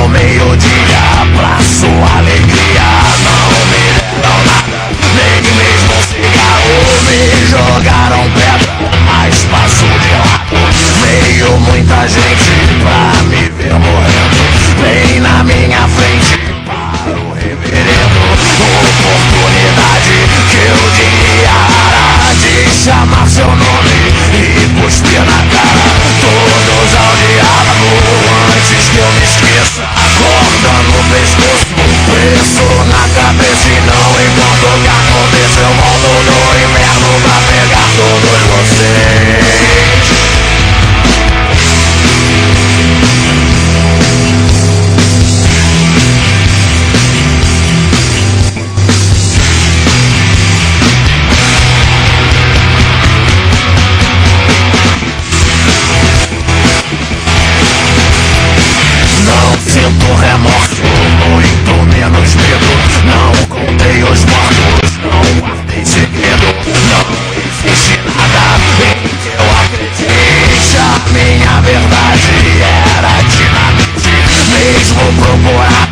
ao meio-dia, pra sua alegria não me deram nada, nem mesmo um cigarro. Me jogaram pedra, mas passo de lado. Veio muita gente pra me ver morrendo, bem na minha frente para o reverendo. Oportunidade que eu diria rara de chamar seu nome e cuspir na cara. Todos ao diálogo antes que eu me esqueça. Corda no pescoço, preço na cabeça e não enquanto o que acontece. Eu volto do inverno pra pegar todos vocês. Sinto remorso, muito menos medo. Não contei os mortos, não guardei segredo. Não existe nada em que eu acredite. A minha verdade era dinamite. Mesmo procurar